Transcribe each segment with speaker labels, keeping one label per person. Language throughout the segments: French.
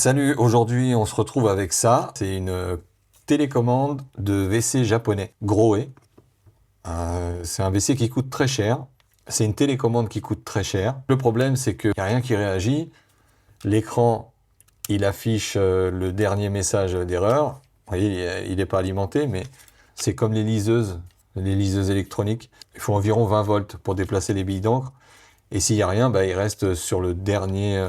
Speaker 1: Salut, aujourd'hui on se retrouve avec ça. C'est une télécommande de WC japonais, Grohe. C'est un WC qui coûte très cher. C'est une télécommande qui coûte très cher. Le problème c'est qu'il n'y a rien qui réagit. L'écran, il affiche le dernier message d'erreur. Vous voyez, il n'est pas alimenté, mais c'est comme les liseuses électroniques. Il faut environ 20 volts pour déplacer les billes d'encre. Et s'il n'y a rien, il reste sur le dernier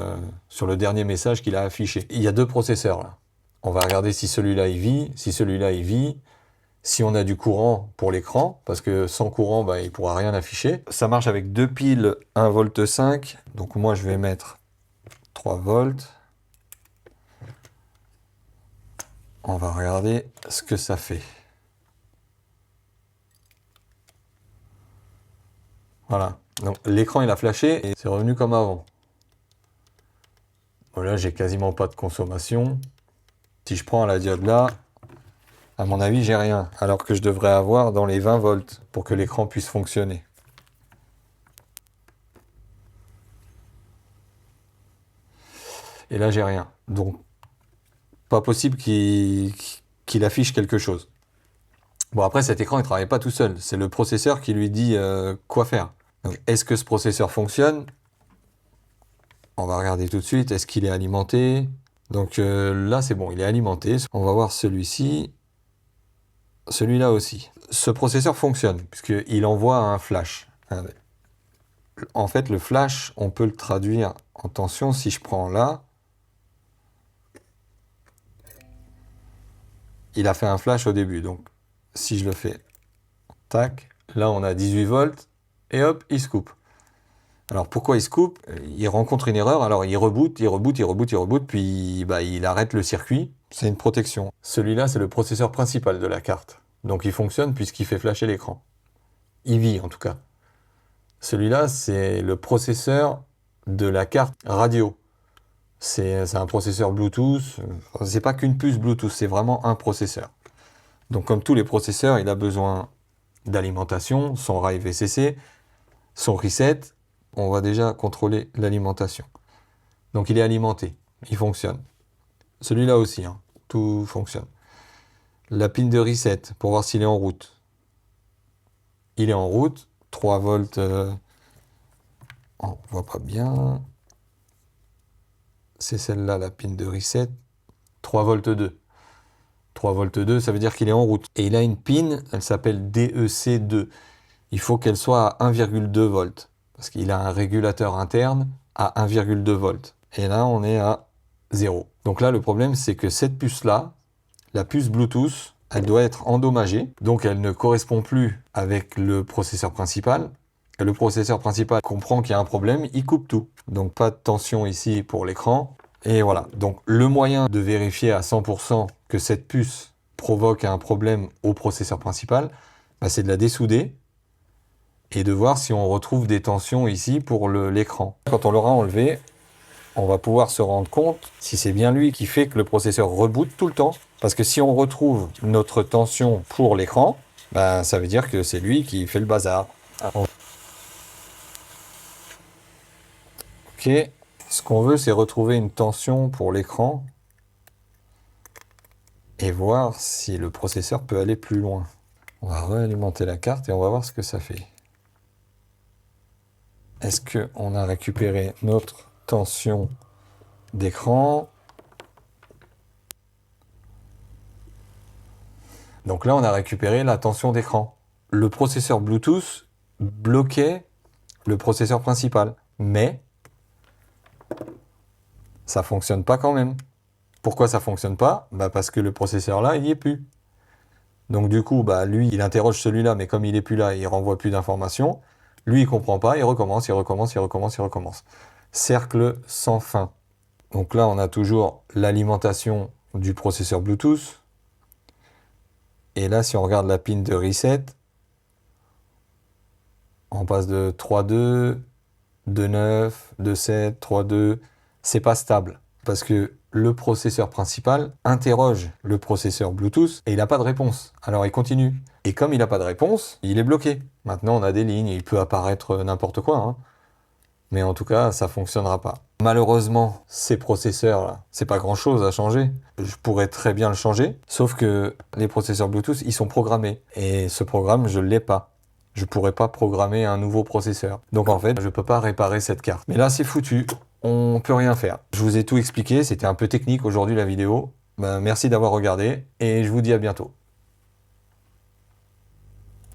Speaker 1: message qu'il a affiché. Il y a deux processeurs là. On va regarder si celui-là il vit, si celui-là il vit, si on a du courant pour l'écran, parce que sans courant, il ne pourra rien afficher. Ça marche avec deux piles 1,5 V. Donc moi je vais mettre 3 volts. On va regarder ce que ça fait. Voilà. Donc l'écran il a flashé et c'est revenu comme avant. Bon, là j'ai quasiment pas de consommation. Si je prends la diode là, à mon avis j'ai rien. Alors que je devrais avoir dans les 20 volts pour que l'écran puisse fonctionner. Et là j'ai rien. Donc pas possible qu'il affiche quelque chose. Bon après cet écran il travaille pas tout seul. C'est le processeur qui lui dit quoi faire. Donc est-ce que ce processeur fonctionne? On va regarder tout de suite. Est-ce qu'il est alimenté? Donc là c'est bon, il est alimenté. On va voir celui-ci. Celui-là aussi. Ce processeur fonctionne puisqu'il envoie un flash. En fait le flash on peut le traduire en tension. Si je prends là, il a fait un flash au début. Donc si je le fais, tac, là on a 18 volts et hop, il se coupe. Alors pourquoi il se coupe? Il rencontre une erreur, alors il reboot, puis il arrête le circuit. C'est une protection. Celui-là, c'est le processeur principal de la carte. Donc il fonctionne puisqu'il fait flasher l'écran. Il vit en tout cas. Celui-là, c'est le processeur de la carte radio. C'est un processeur Bluetooth. C'est pas qu'une puce Bluetooth, c'est vraiment un processeur. Donc comme tous les processeurs, il a besoin d'alimentation, son rail VCC, son reset. On va déjà contrôler l'alimentation. Donc il est alimenté, il fonctionne. Celui-là aussi, tout fonctionne. La pin de reset, pour voir s'il est en route. Il est en route, 3 volts, on voit pas bien. C'est celle-là, la pin de reset, 3 volts 2. 3 volts 2, ça veut dire qu'il est en route. Et il a une pin, elle s'appelle DEC2. Il faut qu'elle soit à 1,2 volts. Parce qu'il a un régulateur interne à 1,2 volts. Et là, on est à 0. Donc là, le problème, c'est que cette puce-là, la puce Bluetooth, elle doit être endommagée. Donc elle ne correspond plus avec le processeur principal. Et le processeur principal comprend qu'il y a un problème, il coupe tout. Donc pas de tension ici pour l'écran. Et voilà. Donc le moyen de vérifier à 100% que cette puce provoque un problème au processeur principal, c'est de la dessouder et de voir si on retrouve des tensions ici pour l'écran. Quand on l'aura enlevé, on va pouvoir se rendre compte si c'est bien lui qui fait que le processeur reboot tout le temps. Parce que si on retrouve notre tension pour l'écran, ça veut dire que c'est lui qui fait le bazar. Ok, ce qu'on veut, c'est retrouver une tension pour l'écran et voir si le processeur peut aller plus loin. On va réalimenter la carte et on va voir ce que ça fait. Est-ce qu'on a récupéré notre tension d'écran? Donc là, on a récupéré la tension d'écran. Le processeur Bluetooth bloquait le processeur principal, mais ça fonctionne pas quand même. Pourquoi ça fonctionne pas? Parce que le processeur là, il n'y est plus. Donc du coup, lui, il interroge celui-là, mais comme il est plus là, il renvoie plus d'informations. Lui, il comprend pas, il recommence. Cercle sans fin. Donc là, on a toujours l'alimentation du processeur Bluetooth. Et là, si on regarde la pin de reset, on passe de 3.2, 2.9, 2.7, 3.2. C'est pas stable parce que le processeur principal interroge le processeur Bluetooth et il n'a pas de réponse. Alors il continue. Et comme il n'a pas de réponse, il est bloqué. Maintenant, on a des lignes, il peut apparaître n'importe quoi. Mais en tout cas, ça ne fonctionnera pas. Malheureusement, ces processeurs-là, c'est pas grand-chose à changer. Je pourrais très bien le changer, sauf que les processeurs Bluetooth, ils sont programmés. Et ce programme, je l'ai pas. Je pourrais pas programmer un nouveau processeur. Donc en fait, je peux pas réparer cette carte. Mais là, c'est foutu. On peut rien faire. Je vous ai tout expliqué. C'était un peu technique aujourd'hui la vidéo. Ben, merci d'avoir regardé et je vous dis à bientôt.